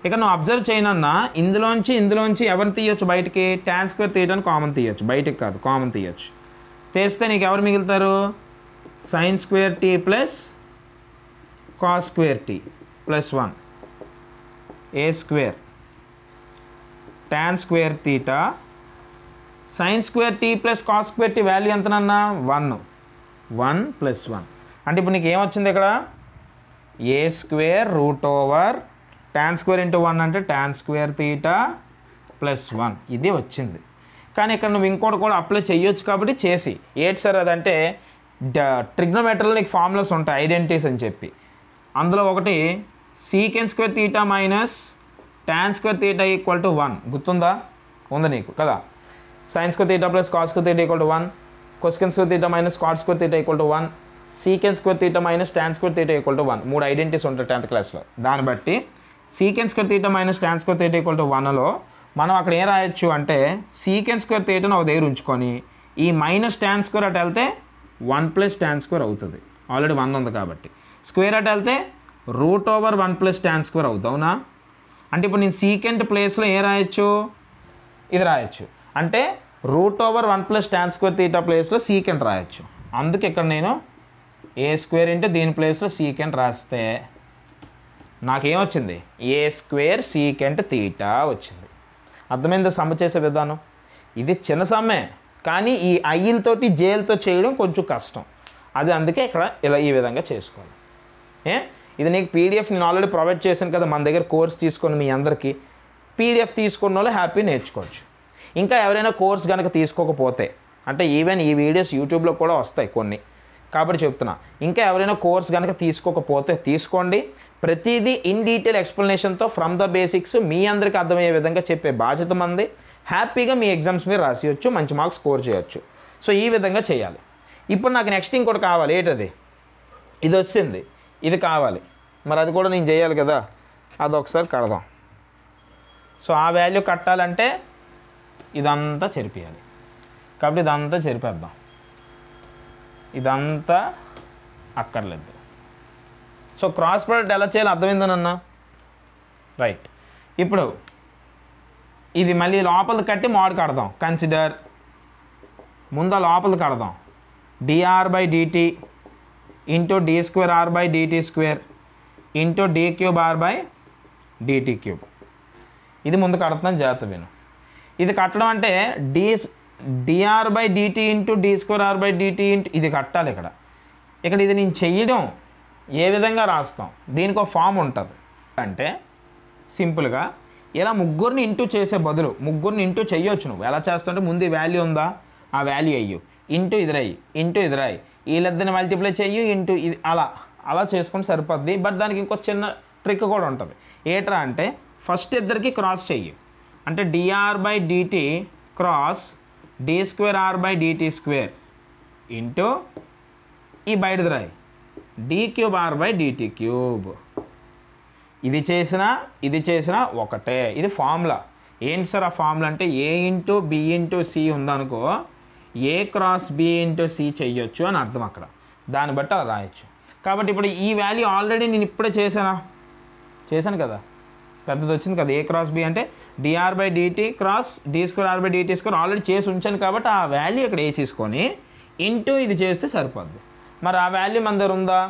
ఇక నువ్వు అబ్జర్వ్ చేయనన్నా ఇందులోంచి ఎవరిని తీయొచ్చు బయటికి? టాన్ స్క్వేర్ తీయటాన్ని కామన్ తీయొచ్చు, బయటికి కాదు కామన్ తీయొచ్చు. తీస్తే నీకు ఎవరు మిగులుతారు? Sine square t plus cos square t plus 1 a square tan square theta sine square t plus cos square t value ఎంతనన్నా? 1 ప్లస్ 1. అంటే ఇప్పుడు నీకు ఏమొచ్చింది ఇక్కడ? A square root over tan square into 1 అంటే టాన్ స్క్వేర్ తీటా ప్లస్ 1 ఇది వచ్చింది. కానీ ఇక్కడ నువ్వు ఇంకోటి కూడా అప్లై చేయొచ్చు కాబట్టి చేసి ఏంటి సార్ అదంటే ట్రిగ్నోమెట్రీలో నీకు ఫార్ములాస్ ఉంటాయి ఐడెంటిటీస్ అని చెప్పి. అందులో ఒకటి secant square theta minus tan square theta equal to 1 గుర్తుందా? ఉంది నీకు కదా. Sine square theta plus cos square theta equal to 1, cosecant square theta minus cot square theta equal to 1, secant square theta minus tan square theta equal to 1. 3 identities ఉంటాయి 10th క్లాస్లో. దాన్ని బట్టి secant square theta minus tan square theta equal to 1లో మనం అక్కడ ఏం రాయొచ్చు అంటే సీకెన్ స్క్వేర్ తీటాను ఒక దగ్గర ఉంచుకొని ఈ మైనస్ టాన్ స్క్వేర్ అటు వెళ్తే 1 ప్లస్ టాన్ స్క్వేర్ అవుతుంది. ఆల్రెడీ 1 ఉంది కాబట్టి. స్క్వేర్ అటు వెళ్తే root over 1 plus tan square అవుతుంది. అవునా? అంటే ఇప్పుడు నేను సీకెంట్ ప్లేస్లో ఏం రాయొచ్చు? ఇది రాయొచ్చు. అంటే root over 1 plus tan square theta ప్లేస్లో సీకెంట్ రాయొచ్చు. అందుకే ఇక్కడ నేను ఏ స్క్వేర్ ఇంటూ దీని ప్లేస్లో సీకెంట్ రాస్తే నాకేమొచ్చింది? ఏ స్క్వేర్ సీకెంట్ తీటా వచ్చింది. అర్థమైందా సమ్మ చేసే విధానం? ఇది చిన్న సమ్మే, కానీ ఈ ఐలతోటి జేలతో చేయడం కొంచెం కష్టం. అది అందుకే ఇక్కడ ఇలా ఈ విధంగా చేసుకోవాలి. ఇది నీకు పీడిఎఫ్ నేను ఆల్రెడీ ప్రొవైడ్ చేశాను కదా. మన దగ్గర కోర్స్ తీసుకొని మీ అందరికీ పీడిఎఫ్ తీసుకున్న వాళ్ళు హ్యాపీ నేర్చుకోవచ్చు. ఇంకా ఎవరైనా కోర్స్ కనుక తీసుకోకపోతే అంటే ఈవెన్ ఈ వీడియోస్ యూట్యూబ్లో కూడా వస్తాయి కొన్ని, కాబట్టి చెప్తున్నా. ఇంకా ఎవరైనా కోర్స్ కనుక తీసుకోకపోతే తీసుకోండి. ప్రతిదీ ఇన్ డీటెయిల్ ఎక్స్ప్లెనేషన్తో ఫ్రమ్ ద బేసిక్స్ మీ అందరికీ అర్థమయ్యే విధంగా చెప్పే బాధ్యత మంది. హ్యాపీగా మీ ఎగ్జామ్స్ మీరు రాసియొచ్చు, మంచి మార్క్స్ స్కోర్ చేయొచ్చు. సో ఈ విధంగా చేయాలి. ఇప్పుడు నాకు నెక్స్ట్ ఇంకోటి కావాలి. ఏంటది? ఇది వచ్చింది, ఇది కావాలి. మరి అది కూడా నేను చేయాలి కదా. అదొకసారి కడదాం. సో ఆ వాల్యూ కట్టాలంటే ఇదంతా చెరిపియాలి. కాబట్టి ఇదంతా చెరిపేద్దాం. ఇదంతా అక్కర్లేదు. సో క్రాస్ ప్రోడక్ట్ ఎలా చేయాలో అర్థమైందనన్నా? రైట్. ఇప్పుడు ఇది మళ్ళీ లోపలికి కట్టి మోడ్ కడదాం. కన్సిడర్ ముందు లోపలికి కడదాం. dr by dt into d square r by dt square into d cube r by dt cube. ఇది ముందు కడుతున్నాను, జాగ్రత్త విను. ఇది కట్టడం అంటే dr by dt into d square r by dt into ఇది కట్టాలి. ఇక్కడ ఇది నేను చెయ్యడం ఏ విధంగా రాస్తాం? దీనికి ఒక ఫామ్ ఉంటుంది. అంటే సింపుల్గా ఇలా ముగ్గురిని ఇంటూ చేసే బదులు ముగ్గురిని ఇంటూ చెయ్యొచ్చు. నువ్వు ఎలా చేస్తావు అంటే ముందు వాల్యూ ఉందా, ఆ వాల్యూ అయ్యు, ఇంటూ ఇదిరాయి, ఇంటూ ఇదిరాయి, వీళ్ళిద్దరిని మల్టిప్లై చెయ్యు, ఇంటూ ఇది, అలా చేసుకొని సరిపోద్ది. బట్ దానికి ఇంకో చిన్న ట్రిక్ కూడా ఉంటుంది. ఏట్రా అంటే ఫస్ట్ ఇద్దరికి క్రాస్ చెయ్యి. అంటే dr by dt cross d square r by dt square into ఈ బయటది రాయి d cube r by dt cube. ఇది చేసినా ఒకటే. ఇది ఫార్ములా. ఏంటి సార్ ఆ ఫార్ములా అంటే a into b into c ఉందనుకో a cross b into c చెయ్యొచ్చు అని అర్థం అక్కడ. దాన్ని బట్టి అలా రాయొచ్చు. కాబట్టి ఇప్పుడు ఈ వాల్యూ ఆల్రెడీ నేను ఇప్పుడే చేశాను కదా. పెద్దది వచ్చింది కదా, ఏ క్రాస్ బి అంటే dr/dt క్రాస్ d²r/dt² ఆల్రెడీ చేసి ఉంచాను కాబట్టి ఆ వాల్యూ ఇక్కడ వేసేసుకొని ఇంటూ ఇది చేస్తే సరిపోద్ది. మరి ఆ వాల్యూ మన దగ్గర ఉందా?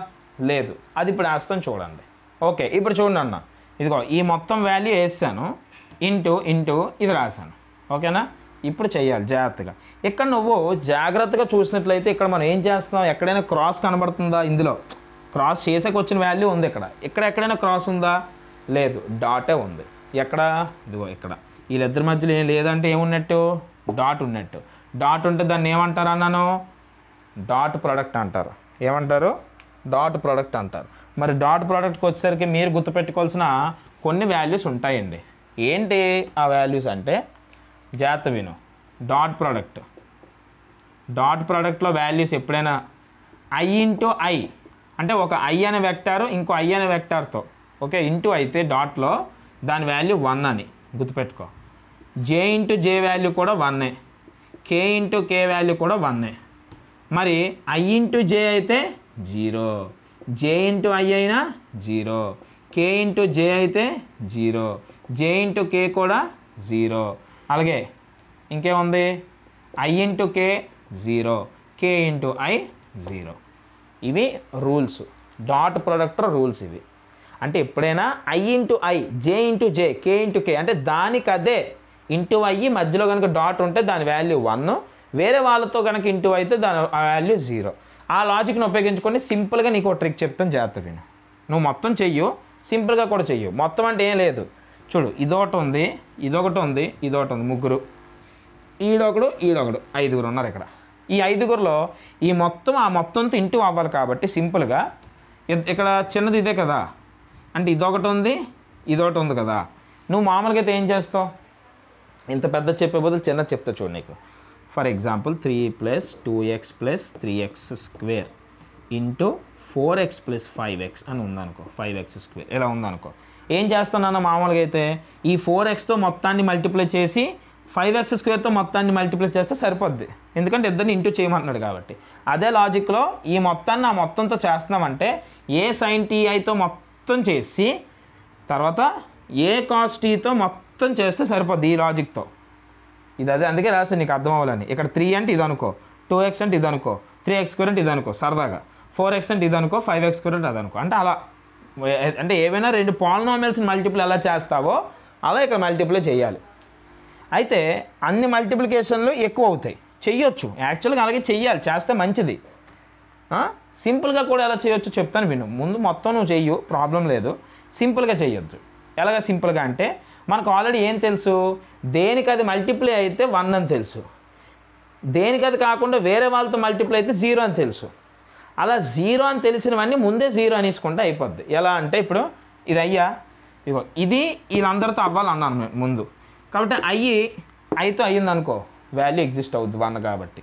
లేదు. అది ఇప్పుడు వేస్తాను చూడండి. ఓకే, ఇప్పుడు చూడండి అన్న, ఇదిగో ఈ మొత్తం వాల్యూ వేసాను, ఇంటూ ఇది రాశాను. ఓకేనా? ఇప్పుడు చేయాలి జాగ్రత్తగా. ఇక్కడ నువ్వు జాగ్రత్తగా చూసినట్లయితే ఇక్కడ మనం ఏం చేస్తున్నాం, ఎక్కడైనా క్రాస్ కనబడుతుందా? ఇందులో క్రాస్ చేసాక వచ్చిన వాల్యూ ఉంది. ఇక్కడ ఎక్కడైనా క్రాస్ ఉందా? లేదు, డాటే ఉంది. ఎక్కడ? ఇదిగో ఇక్కడ. వీళ్ళిద్దరి మధ్యలో ఏం లేదంటే ఏమున్నట్టు? డాట్ ఉన్నట్టు. డాట్ ఉంటే దాన్ని ఏమంటారు అన్నాను? డాట్ ప్రోడక్ట్ అంటారు. ఏమంటారు? డాట్ ప్రోడక్ట్ అంటారు. మరి డాట్ ప్రోడక్ట్కి వచ్చేసరికి మీరు గుర్తుపెట్టుకోవాల్సిన కొన్ని వాల్యూస్ ఉంటాయండి. ఏంటి ఆ వాల్యూస్ అంటే, జాగ్రత్త విను. డాట్ ప్రోడక్ట్లో వాల్యూస్ ఎప్పుడైనా i ఇంటూ i అంటే ఒక i అనే వెక్టారు ఇంకో i అనే వెక్టార్తో ఓకే ఇంటూ అయితే డాట్లో దాని వాల్యూ 1 అని గుర్తుపెట్టుకో. j ఇంటూ j వాల్యూ కూడా 1, k ఇంటూ k వాల్యూ కూడా 1. మరి i ఇంటూ j అయితే 0, j ఇంటూ i అయినా 0, k ఇంటూ j అయితే 0, j ఇంటూ k కూడా 0. అలాగే ఇంకేముంది? i into k 0, k into i 0. ఇవి రూల్స్, డాట్ ప్రోడక్ట్ రూల్స్ ఇవి. అంటే ఎప్పుడైనా i into i, j into j, k into k అంటే దానికి అదే ఇంటూ i మధ్యలో కనుక డాట్ ఉంటే దాని వాల్యూ 1, వేరే వాళ్ళతో కనుక ఇంటూ అయితే దాని వాల్యూ 0. ఆ లాజిక్ని ఉపయోగించుకొని సింపుల్గా నీకు ఒక ట్రిక్ చెప్తాను, జాగ్రత్త విను. నువ్వు మొత్తం చెయ్యు, సింపుల్గా కూడా చెయ్యు. మొత్తం అంటే ఏం లేదు, చూడు ఇదొకటి ఉంది, ఇదొకటి ఉంది, ఇదొకటి ఉంది, ముగ్గురు, ఈడొకడు, 5గురు ఉన్నారు ఇక్కడ. ఈ 5గురిలో ఈ మొత్తం ఆ మొత్తంతో ఇంటూ అవ్వాలి కాబట్టి సింపుల్గా ఇక్కడ చిన్నది ఇదే కదా, అంటే ఇదొకటి ఉంది, ఇదొకటి ఉంది కదా. నువ్వు మామూలుగా అయితే ఏం చేస్తావు? ఇంత పెద్ద చెప్పే బదులు చిన్నది చెప్తా చూడు నీకు. For example 3 + 2x + 3x² into 4x + 5x అని ఉందనుకో, 5x² ఇలా ఉందనుకో. ఏం చేస్తానన్న మామూలుగా అయితే ఈ 4xతో మొత్తాన్ని మల్టిప్లై చేసి 5x² మొత్తాన్ని మల్టిప్లై చేస్తే సరిపోద్ది, ఎందుకంటే ఇద్దరిని ఇంటూ చేయమంటున్నాడు కాబట్టి. అదే లాజిక్లో ఈ మొత్తాన్ని ఆ మొత్తంతో చేస్తున్నామంటే ఏ sin tiతో మొత్తం చేసి తర్వాత ఏ cos tతో మొత్తం చేస్తే సరిపోద్ది ఈ లాజిక్తో. ఇది అదే, అందుకే రాసి నీకు అర్థం అవ్వాలని. ఇక్కడ 3 అంటే ఇది అనుకో, 2x అంటే ఇది అనుకో, 3x² అంటే ఇది అనుకో సరదాగా, 4x అంటే ఇది అనుకో, 5x² అంటే అది అనుకో. అంటే అలా అంటే ఏవైనా రెండు పాలినామియల్స్ని మల్టిప్లై ఎలా చేస్తావో అలా ఇక్కడ మల్టిప్లై చేయాలి. అయితే అన్ని మల్టిప్లికేషన్లు ఎక్కువ అవుతాయి, చెయ్యొచ్చు యాక్చువల్గా, అలాగే చెయ్యాలి, చేస్తే మంచిది. సింపుల్గా కూడా ఎలా చేయొచ్చు చెప్తాను విను. ముందు మొత్తం నువ్వు చెయ్యు, ప్రాబ్లం లేదు. సింపుల్గా చెయ్యొద్దు. ఎలాగ సింపుల్గా అంటే మనకు ఆల్రెడీ ఏం తెలుసు, దేనికి అది మల్టిప్లై అయితే 1 అని తెలుసు, దేనికి అది కాకుండా వేరే వాళ్ళతో మల్టిప్లై అయితే 0 అని తెలుసు. అలా 0 అని తెలిసినవన్నీ ముందే 0 అనేసుకుంటే అయిపోద్ది. ఎలా అంటే ఇప్పుడు ఇది అయ్యా, ఇగో ఇది వీళ్ళందరితో అవ్వాలన్నాను ముందు కాబట్టి ఐతో అయ్యిందనుకో, వాల్యూ ఎగ్జిస్ట్ అవుద్ది 1 కాబట్టి.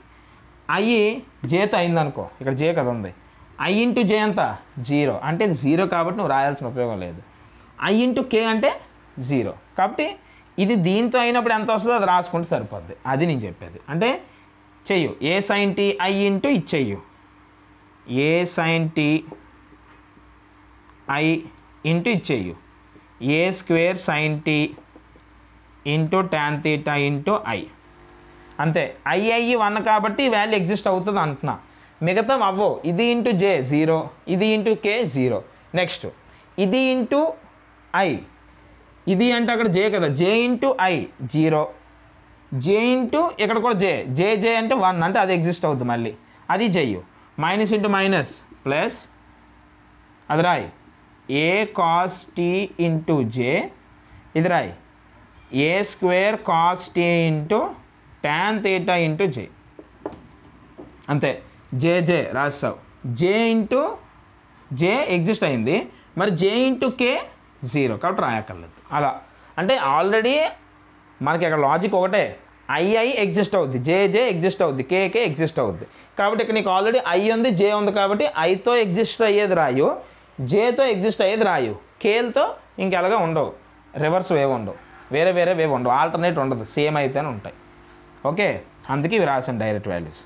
జేతో అయిందనుకో, ఇక్కడ జే కదా ఉంది, i ఇంటూ జే అంతా 0 అంటే ఇది 0 కాబట్టి నువ్వు రాయాల్సిన ఉపయోగం లేదు. i ఇంటూ కే అంటే 0 కాబట్టి ఇది దీంతో అయినప్పుడు ఎంత వస్తుందో అది రాసుకుంటే సరిపోద్ది. అది నేను చెప్పేది. అంటే చెయ్యు a sin t i into ఇది చెయ్యు, a sin t i into ఇది చెయ్యు, a² sin t into tan θ into i. అంతే. i 1 కాబట్టి ఈ వాల్యూ ఎగ్జిస్ట్ అవుతుంది అంటున్నా, మిగతా అవ్వో. ఇది ఇంటూ జే 0, ఇది ఇంటూ కే 0. నెక్స్ట్ ఇది ఇంటూ i, ఇది అంటే అక్కడ జే కదా, J into i 0, J into ఇక్కడ కూడా జే అంటే 1 అంటే అది ఎగ్జిస్ట్ అవుతుంది మళ్ళీ, అది చెయ్యు. మైనస్ ఇంటూ మైనస్ ప్లస్ అది రాయి, a cos t into j, ఇది రాయి a² cos t into tan θ into j. అంతే, జే రాస్తావు. జే ఇంటూ జే ఎగ్జిస్ట్ అయింది, మరి జే ఇంటూ కే 0 కాబట్టి రాయక్కర్లేదు. అలా అంటే ఆల్రెడీ మనకి ఇక్కడ లాజిక్ ఒకటే, ఐ ఎగ్జిస్ట్ అవుద్ది, జే ఎగ్జిస్ట్ అవుద్ది, కే ఎగ్జిస్ట్ అవుద్ది. కాబట్టి ఇక్కడ నీకు ఆల్రెడీ ఐ ఉంది, జే ఉంది కాబట్టి ఐతో ఎగ్జిస్ట్ అయ్యేది రాయు, జేతో ఎగ్జిస్ట్ అయ్యేది రాయు, కేలతో ఇంకెలాగా ఉండవు, రివర్స్ వేవ్ ఉండవు, వేరే వేవ్ ఉండవు, ఆల్టర్నేట్ ఉండదు, సేమ్ అయితేనే ఉంటాయి. ఓకే, అందుకే ఇవి రాసాను డైరెక్ట్ వాల్యూస్.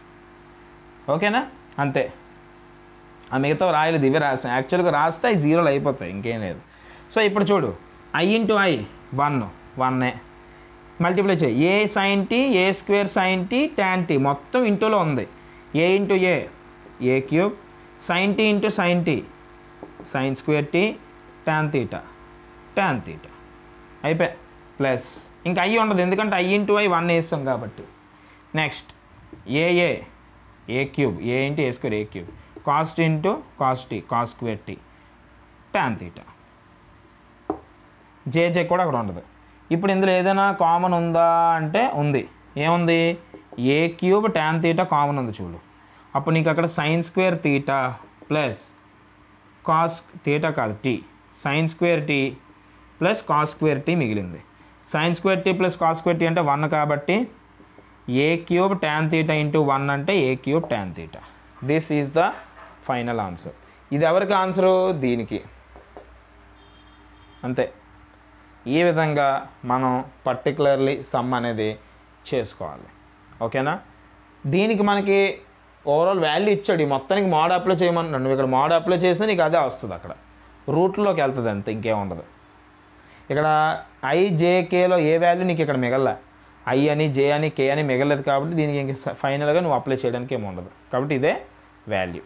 ఓకేనా? అంతే, ఆ మిగతా రాయలేదు, ఇవే రాసాను. యాక్చువల్గా రాస్తే అవి 0 అయిపోతాయి, ఇంకేం లేదు. సో ఇప్పుడు చూడు, ఐ ఇంటూ ఐ 1 మల్టిప్లై చేయి a sine t a square sine t tan t మొత్తం ఇంటూలో ఉంది a into a cube sine t into sine t sine square t tan theta అయిపోయి ప్లస్ ఇంకా ఐ ఉండదు ఎందుకంటే ఐ ఇంటూ ఐ 1 వేస్తాం కాబట్టి. Next a cube a into a square a cube cos t into cos t t cos square t tan theta j కూడా అక్కడ ఉండదు. ఇప్పుడు ఇందులో ఏదైనా కామన్ ఉందా అంటే ఉంది. ఏముంది a cube tan theta common ఉంది చూడు. అప్పుడు నీకు అక్కడ sine square theta plus cos theta కాదు t sine square t plus cos square t మిగిలింది. Sine square t plus cos square t అంటే 1 కాబట్టి a cube tan theta into 1 అంటే a cube tan theta. This is the final answer. ఇది ఎవరికి ఆన్సరు? దీనికి. అంతే. ఈ విధంగా మనం పర్టికులర్లీ సమ్ అనేది చేసుకోవాలి. ఓకేనా? దీనికి మనకి ఓవరాల్ వాల్యూ ఇచ్చాడు. ఈ మొత్తానికి మోడ్ అప్లై చేయమన్నాడు. నువ్వు ఇక్కడ మోడ్ అప్లై చేస్తే నీకు అదే వస్తుంది. అక్కడ రూట్లోకి వెళ్తుంది అంతే, ఇంకేముండదు. ఇక్కడ ఐజేకేలో ఏ వాల్యూ నీకు ఇక్కడ మిగలలే. ఐ అని జే అని కే అని మిగలలేదు కాబట్టి దీనికి ఇంక ఫైనల్గా నువ్వు అప్లై చేయడానికి ఏమి ఉండదు. కాబట్టి ఇదే వాల్యూ.